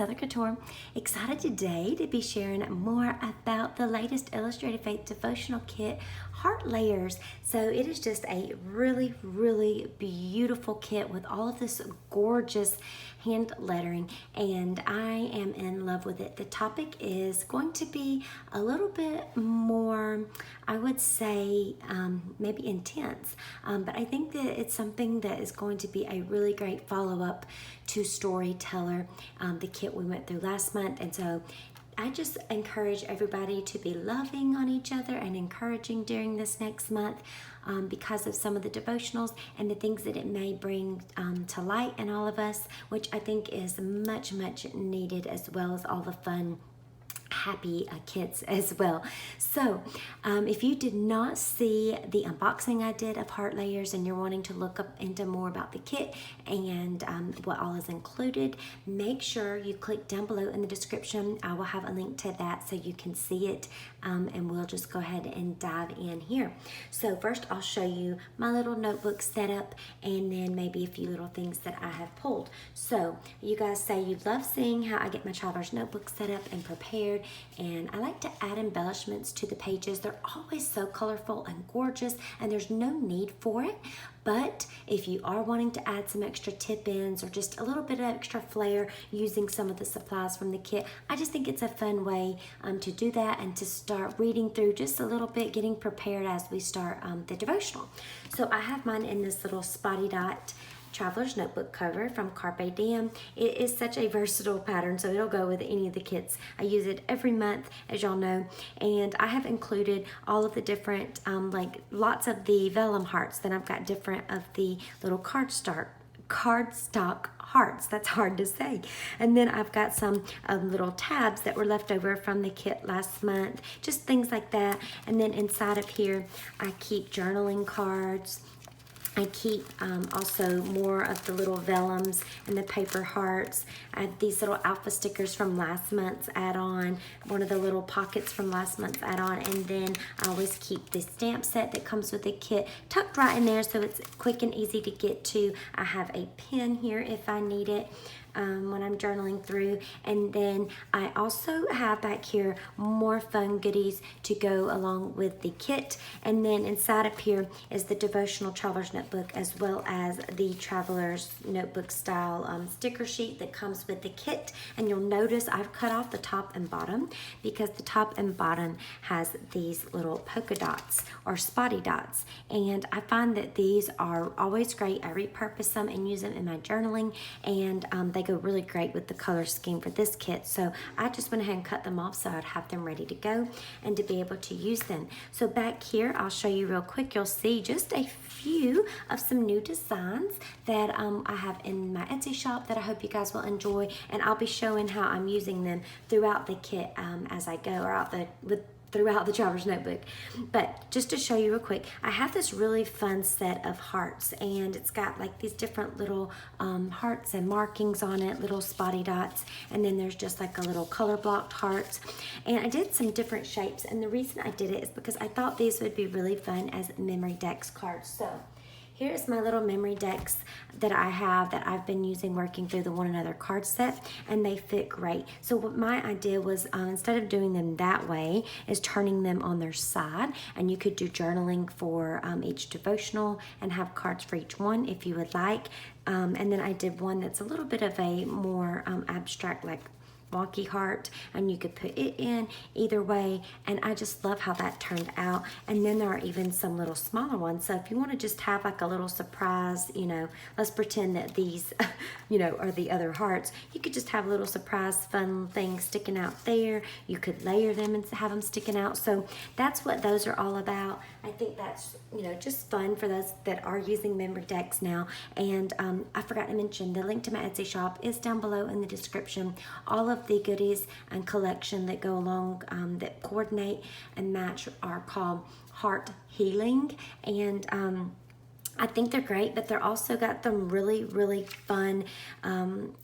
Southern Couture. Excited today to be sharing more about the latest Illustrated Faith Devotional Kit, Heart Layers. So it is just a really, really beautiful kit with all of this gorgeous hand lettering, and I am in love with it. The topic is going to be a little bit more, I would say, maybe intense, but I think that it's something that is going to be a really great follow-up to Storyteller, the kit we went through last month. And so I just encourage everybody to be loving on each other and encouraging during this next month because of some of the devotionals and the things that it may bring to light in all of us, which I think is much, much needed, as well as all the fun happy kits as well. So if you did not see the unboxing I did of Heart Layers and you're wanting to look up into more about the kit and what all is included, make sure you click down below in the description. I will have a link to that so you can see it, and we'll just go ahead and dive in here. So first I'll show you my little notebook setup and then maybe a few little things that I have pulled. So you guys say you love seeing how I get my traveler's notebook set up and prepared, and I like to add embellishments to the pages. They're always so colorful and gorgeous, and there's no need for it. But if you are wanting to add some extra tip-ins or just a little bit of extra flair using some of the supplies from the kit, I just think it's a fun way to do that and to start reading through just a little bit, getting prepared as we start the devotional. So I have mine in this little spotty dot traveler's notebook cover from Carpe Diem. It is such a versatile pattern, so it'll go with any of the kits. I use it every month, as y'all know, and I have included all of the different, like lots of the vellum hearts. Then I've got different of the little cardstock hearts. That's hard to say. And then I've got some little tabs that were left over from the kit last month, just things like that. And then inside of here, I keep journaling cards. I keep also more of the little vellums and the paper hearts. I have these little alpha stickers from last month's add-on, one of the little pockets from last month's add-on, and then I always keep the stamp set that comes with the kit tucked right in there so it's quick and easy to get to. I have a pen here if I need it when I'm journaling through, and then I also have back here more fun goodies to go along with the kit. And then inside of here is the devotional traveler's notebook, as well as the traveler's notebook style sticker sheet that comes with the kit. And you'll notice I've cut off the top and bottom because the top and bottom has these little polka dots or spotty dots, and I find that these are always great. I repurpose them and use them in my journaling, and they go really great with the color scheme for this kit. So I just went ahead and cut them off so I'd have them ready to go and to be able to use them. So back here, I'll show you real quick. You'll see just a few of some new designs that I have in my Etsy shop that I hope you guys will enjoy, and I'll be showing how I'm using them throughout the kit as I go, or throughout the traveler's notebook. But just to show you real quick, I have this really fun set of hearts, and it's got like these different little hearts and markings on it, little spotty dots, and then there's just like a little color blocked hearts. And I did some different shapes, and the reason I did it is because I thought these would be really fun as memory decks cards. So here's my little memory decks that I have that I've been using working through the One Another card set, and they fit great. So what my idea was, instead of doing them that way, is turning them on their side, and you could do journaling for each devotional and have cards for each one if you would like. And then I did one that's a little bit of a more abstract, like wonky heart, and you could put it in either way, and I just love how that turned out. And then there are even some little smaller ones, so if you want to just have like a little surprise, let's pretend that these are the other hearts, you could just have a little surprise fun thing sticking out there. You could layer them and have them sticking out. So that's what those are all about. I think that's just fun for those that are using memory decks now. And I forgot to mention, the link to my Etsy shop is down below in the description. All of the goodies and collection that go along that coordinate and match are called Heart Healing, and I think they're great, but they're also got them really, really fun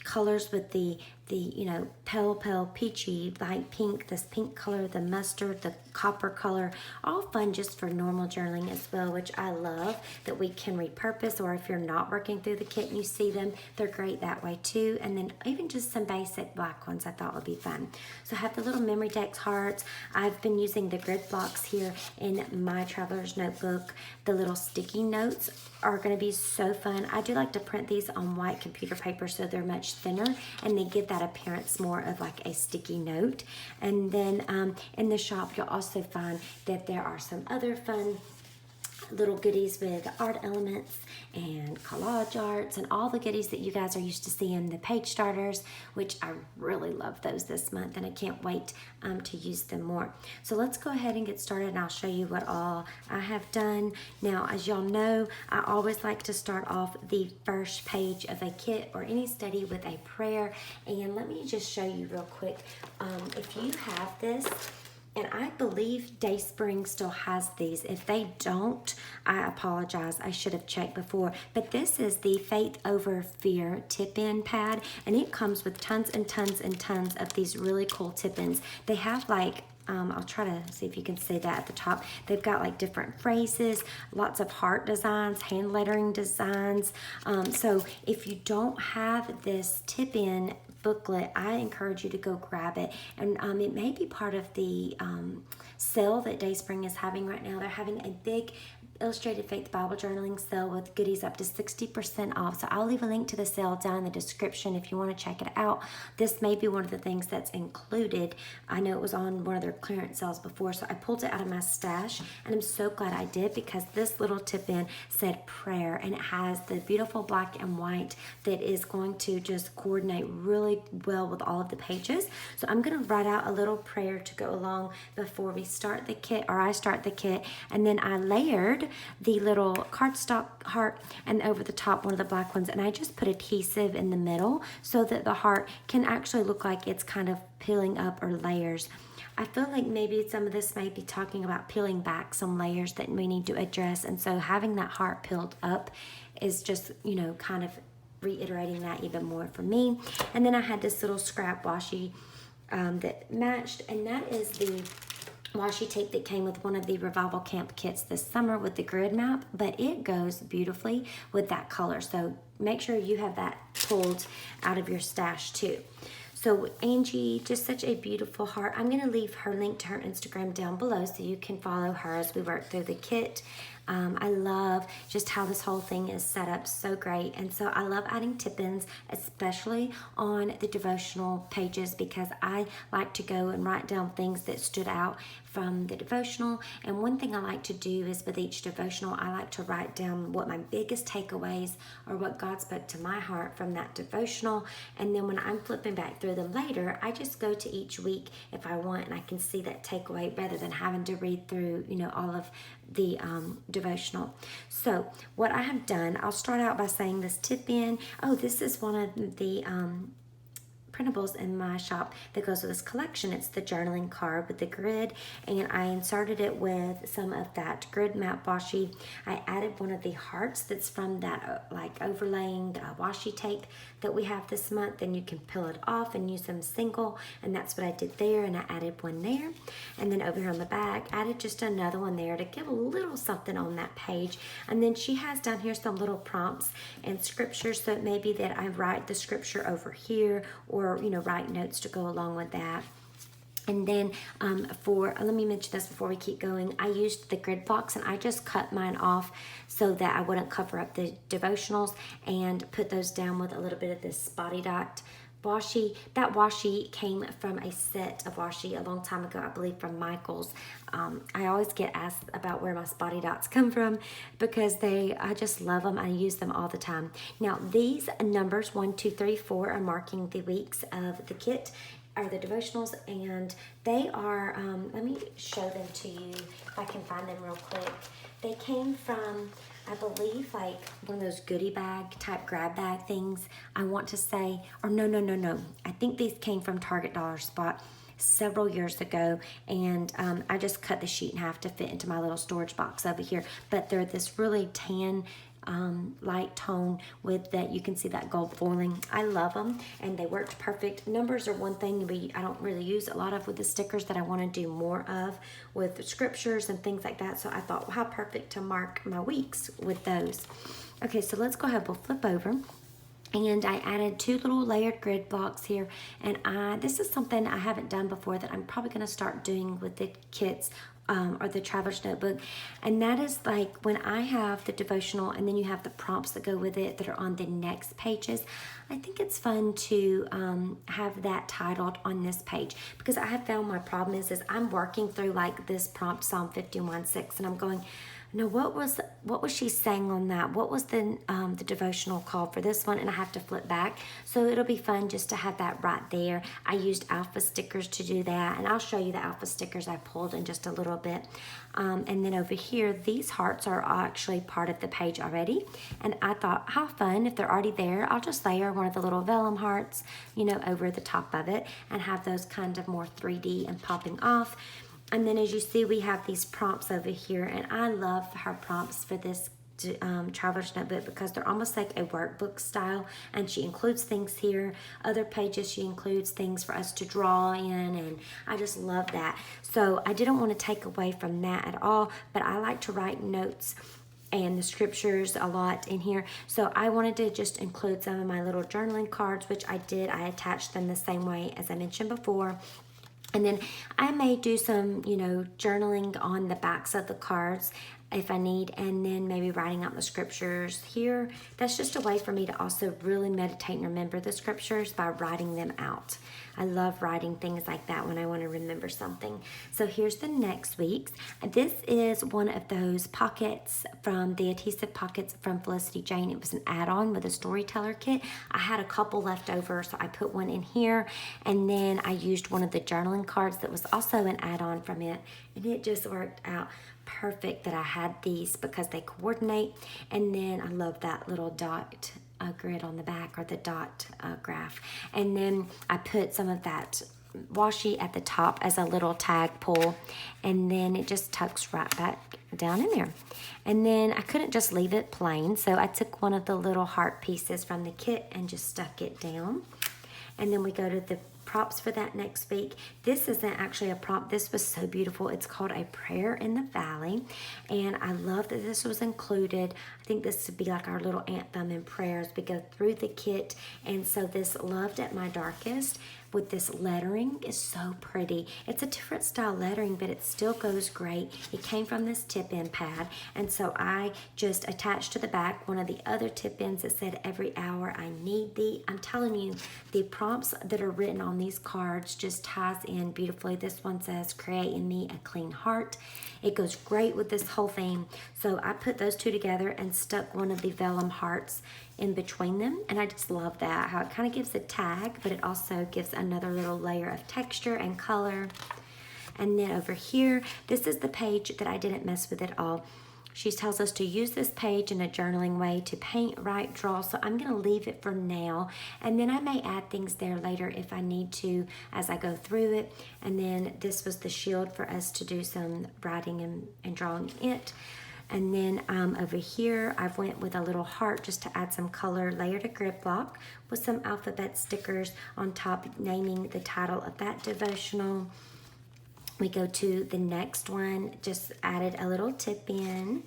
colors with the the, pale peachy, light pink, this pink color, the mustard, the copper color, all fun just for normal journaling as well, which I love that we can repurpose, or if you're not working through the kit and you see them, they're great that way too. And then even just some basic black ones I thought would be fun. So I have the little memory text hearts. I've been using the grid blocks here in my Traveler's Notebook. The little sticky notes are going to be so fun. I do like to print these on white computer paper so they're much thinner and they give that appearance more of like a sticky note. And then in the shop you'll also find that there are some other fun little goodies with art elements and collage arts and all the goodies that you guys are used to seeing, the page starters, which I really love those this month and I can't wait to use them more. So let's go ahead and get started and I'll show you what all I have done. Now, as y'all know, I always like to start off the first page of a kit or any study with a prayer, and let me just show you real quick. If you have this, and I believe DaySpring still has these. If they don't, I apologize. I should have checked before. But this is the Faith Over Fear tip-in pad, and it comes with tons and tons and tons of these really cool tip-ins. They have like, I'll try to see if you can see that at the top. They've got like different phrases, lots of heart designs, hand lettering designs. So if you don't have this tip-in booklet, I encourage you to go grab it. And it may be part of the sale that DaySpring is having right now. They're having a big Illustrated Faith Bible Journaling Sale with goodies up to 60% off. So I'll leave a link to the sale down in the description if you want to check it out. This may be one of the things that's included. I know it was on one of their clearance sales before, so I pulled it out of my stash, and I'm so glad I did because this little tip-in said prayer, and it has the beautiful black and white that is going to just coordinate really well with all of the pages. So I'm going to write out a little prayer to go along before we start the kit, or I start the kit, and then I layered the little cardstock heart and over the top one of the black ones, and I just put adhesive in the middle so that the heart can actually look like it's kind of peeling up or layers. I feel like maybe some of this may be talking about peeling back some layers that we need to address, and so having that heart peeled up is just, kind of reiterating that even more for me. And then I had this little scrap washi that matched, and that is the washi tape that came with one of the Revival Camp kits this summer with the grid map, but it goes beautifully with that color. So make sure you have that pulled out of your stash too. So Angie, just such a beautiful heart. I'm going to leave her link to her Instagram down below so you can follow her as we work through the kit. I love just how this whole thing is set up, so great. And so I love adding tip-ins, especially on the devotional pages, because I like to go and write down things that stood out from the devotional. And one thing I like to do is with each devotional, I like to write down what my biggest takeaways or what God spoke to my heart from that devotional. And then when I'm flipping back through them later, I just go to each week if I want, and I can see that takeaway rather than having to read through, all of the devotional. So what I have done, I'll start out by saying this tip-in. Oh, this is one of the printables in my shop that goes with this collection. It's the journaling card with the grid, and I inserted it with some of that grid map washi. I added one of the hearts that's from that like overlaying washi tape that we have this month, and you can peel it off and use them single, and that's what I did there. And I added one there, and then over here on the back added just another one there to give a little something on that page. And then she has down here some little prompts and scriptures, so it may be that I write the scripture over here, or write notes to go along with that. And then let me mention this before we keep going. I used the grid blocks, and I just cut mine off so that I wouldn't cover up the devotionals, and put those down with a little bit of this spotty dot washi. That washi came from a set of washi a long time ago, I believe from Michael's. I always get asked about where my spotty dots come from because I just love them. I use them all the time. Now these numbers 1, 2, 3, 4 are marking the weeks of the kit, are the devotionals, and they are, let me show them to you if I can find them real quick. They came from, I believe, like one of those goodie bag type grab bag things, I want to say, or no. I think these came from Target Dollar Spot several years ago, and I just cut the sheet in half to fit into my little storage box over here. But they're this really tan light tone with that. You can see that gold foiling. I love them, and they worked perfect. Numbers are one thing I don't really use a lot of with the stickers that I want to do more of with scriptures and things like that. So I thought, well, how perfect to mark my weeks with those. Okay, so let's go ahead. We'll flip over. And I added 2 little layered grid blocks here. And this is something I haven't done before that I'm probably going to start doing with the kits or the traveler's notebook. And that is like when I have the devotional and then you have the prompts that go with it that are on the next pages. I think it's fun to have that titled on this page, because I have found my problem is I'm working through like this prompt, Psalm 51:6, and I'm going, no, what was she saying on that? What was the devotional call for this one? And I have to flip back. So it'll be fun just to have that right there. I used alpha stickers to do that, and I'll show you the alpha stickers I pulled in just a little bit. And then over here, these hearts are actually part of the page already. And I thought, how fun, if they're already there, I'll just layer one of the little vellum hearts, over the top of it and have those kind of more 3D and popping off. And then as you see, we have these prompts over here, and I love her prompts for this traveler's notebook because they're almost like a workbook style, and she includes things here. Other pages she includes things for us to draw in, and I just love that. So I didn't want to take away from that at all, but I like to write notes and the scriptures a lot in here. So I wanted to just include some of my little journaling cards, which I did. I attached them the same way as I mentioned before. And then I may do some, journaling on the backs of the cards if I need, and then maybe writing out the scriptures here. That's just a way for me to also really meditate and remember the scriptures by writing them out. I love writing things like that when I want to remember something. So here's the next week's. This is one of those pockets from the adhesive pockets from Felicity Jane. It was an add-on with a storyteller kit. I had a couple left over, so I put one in here, and then I used one of the journaling cards that was also an add-on from it, and it just worked out perfect that I had these because they coordinate. And then I love that little dot grid on the back, or the dot graph. And then I put some of that washi at the top as a little tag pull, and then it just tucks right back down in there. And then I couldn't just leave it plain, so I took one of the little heart pieces from the kit and just stuck it down. And then we go to the prompts for that next week. This isn't actually a prompt. This was so beautiful. It's called A Prayer in the Valley, and I love that this was included. I think this would be like our little anthem and prayers. We go through the kit, and so this Loved at My Darkest with this lettering is so pretty. It's a different style lettering, but it still goes great. It came from this tip-in pad, and so I just attached to the back one of the other tip-ins that said, every hour I need thee. I'm telling you, the prompts that are written on these cards just ties in beautifully. This one says, create in me a clean heart. It goes great with this whole theme. So I put those two together and stuck one of the vellum hearts in between them, and I just love that, how it kind of gives a tag, but it also gives another little layer of texture and color. And then over here, this is the page that I didn't mess with at all. She tells us to use this page in a journaling way to paint, write, draw. So I'm going to leave it for now. And then I may add things there later if I need to as I go through it. And then this was the shield for us to do some writing and drawing it. And then over here, I went with a little heart just to add some color, layered a grid block with some alphabet stickers on top, naming the title of that devotional. We go to the next one, just added a little tip in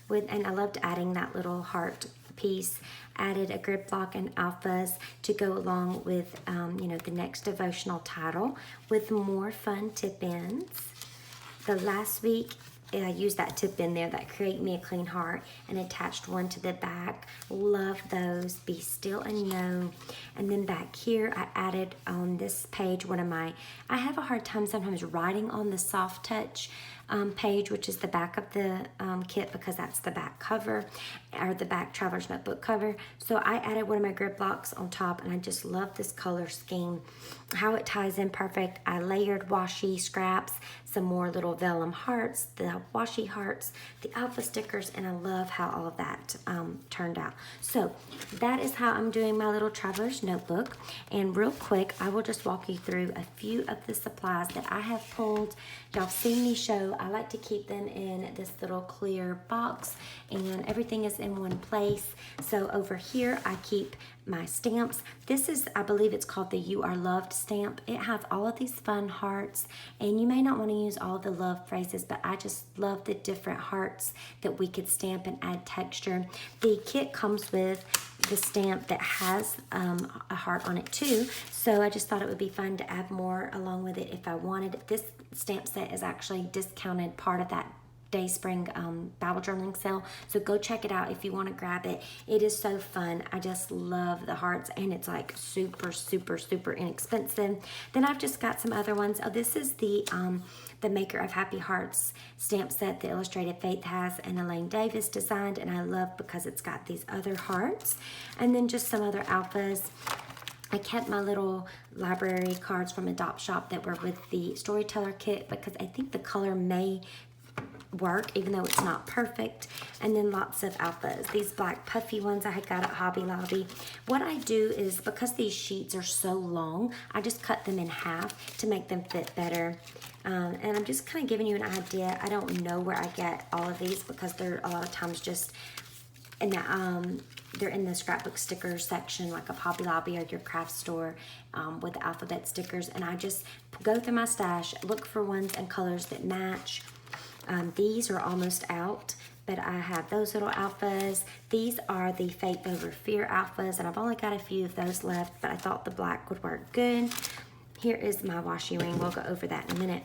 with, and I loved adding that little heart piece, added a grid block and alphas to go along with, the next devotional title with more fun tip ins. The last week, I used that tip in there, that create me a clean heart, and attached one to the back. Love those. Be still and know. And then back here, I added on this page I have a hard time sometimes writing on the soft touch page, which is the back of the kit, because that's the back cover, or the back traveler's notebook cover. So I added one of my grid blocks on top, and I just love this color scheme, how it ties in perfect. I layered washi scraps, some more little vellum hearts, the washi hearts, the alpha stickers, and I love how all of that turned out. So that is how I'm doing my little traveler's notebook. And real quick, I will just walk you through a few of the supplies that I have pulled. Y'all have seen me show I like to keep them in this little clear box, and everything is in one place. So over here I keep my stamps. This is, I believe it's called the You Are Loved stamp. It has all of these fun hearts, and you may not want to use all the love phrases, but I just love the different hearts that we could stamp and add texture. The kit comes with the stamp that has a heart on it too, so I just thought it would be fun to add more along with it if I wanted. This stamp set is actually discounted, part of that DaySpring Bible Journaling Sale, so go check it out if you want to grab it. It is so fun. I just love the hearts, and it's like super, super, super inexpensive. Then I've just got some other ones. Oh, this is the Maker of Happy Hearts stamp set that Illustrated Faith has and Elaine Davis designed, and I love because it's got these other hearts. And then just some other alphas. I kept my little library cards from Adopt Shop that were with the Storyteller kit because I think the color may work even though it's not perfect. And then lots of alphas. These black puffy ones I had got at Hobby Lobby. What I do is, because these sheets are so long, I just cut them in half to make them fit better. And I'm just kind of giving you an idea. I don't know where I get all of these because they're a lot of times just in the, they're in the scrapbook sticker section, like a Hobby Lobby or your craft store, with the alphabet stickers. And I just go through my stash, look for ones and colors that match. These are almost out, but I have those little alphas. These are the Faith Over Fear alphas, and I've only got a few of those left, but I thought the black would work good. Here is my washi ring. We'll go over that in a minute.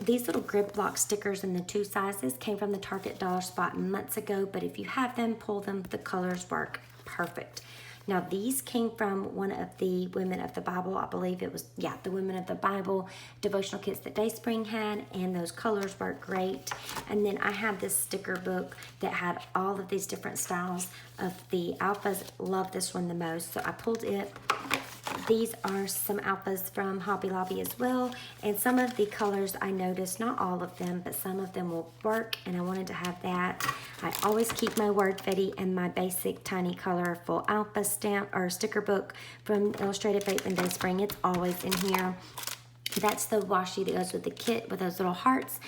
These little grid block stickers in the 2 sizes came from the Target dollar spot months ago, but if you have them, pull them. The colors work perfect. Now, these came from one of the Women of the Bible, I believe it was, yeah, the Women of the Bible devotional kits that DaySpring had, and those colors work great. And then I have this sticker book that had all of these different styles of the alphas. Love this one the most, so I pulled it. These are some alphas from Hobby Lobby as well, and some of the colors I noticed, not all of them, but some of them will work, and I wanted to have that. I always keep my Word Fetty and my basic tiny colorful alpha stamp or sticker book from Illustrated Faith and DaySpring. It's always in here. That's the washi that goes with the kit with those little hearts.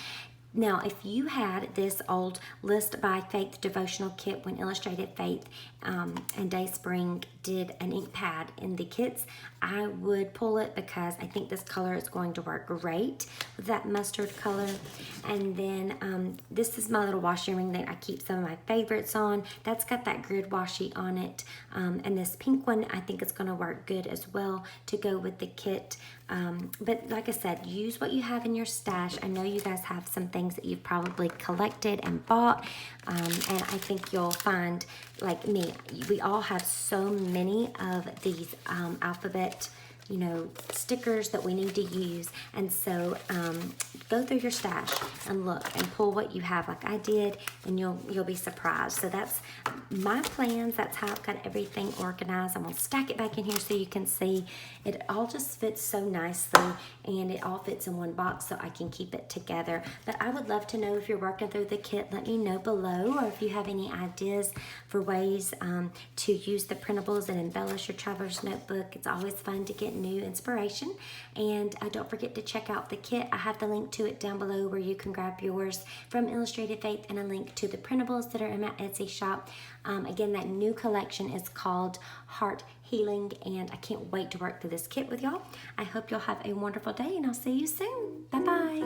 Now, if you had this old List by Faith devotional kit when Illustrated Faith and DaySpring did an ink pad in the kits, I would pull it because I think this color is going to work great with that mustard color. And then this is my little washi ring that I keep some of my favorites on. That's got that grid washi on it. And this pink one, I think it's going to work good as well to go with the kit. But like I said, use what you have in your stash. I know you guys have some things that you've probably collected and bought, and I think you'll find, like me, we all have so many of these alphabet, you know, stickers that we need to use. And so go through your stash and look and pull what you have like I did, and you'll be surprised. So that's my plans. That's how I've got everything organized. I'm gonna stack it back in here so you can see it all just fits so nicely, and it all fits in one box so I can keep it together. But I would love to know if you're working through the kit. Let me know below, or if you have any ideas for ways to use the printables and embellish your traveler's notebook. It's always fun to get new inspiration. And don't forget to check out the kit. I have the link to it down below where you can grab yours from Illustrated Faith, and a link to the printables that are in my Etsy shop. Again, that new collection is called Heart Healing, and I can't wait to work through this kit with y'all. I hope you'll have a wonderful day, and I'll see you soon. Bye-bye.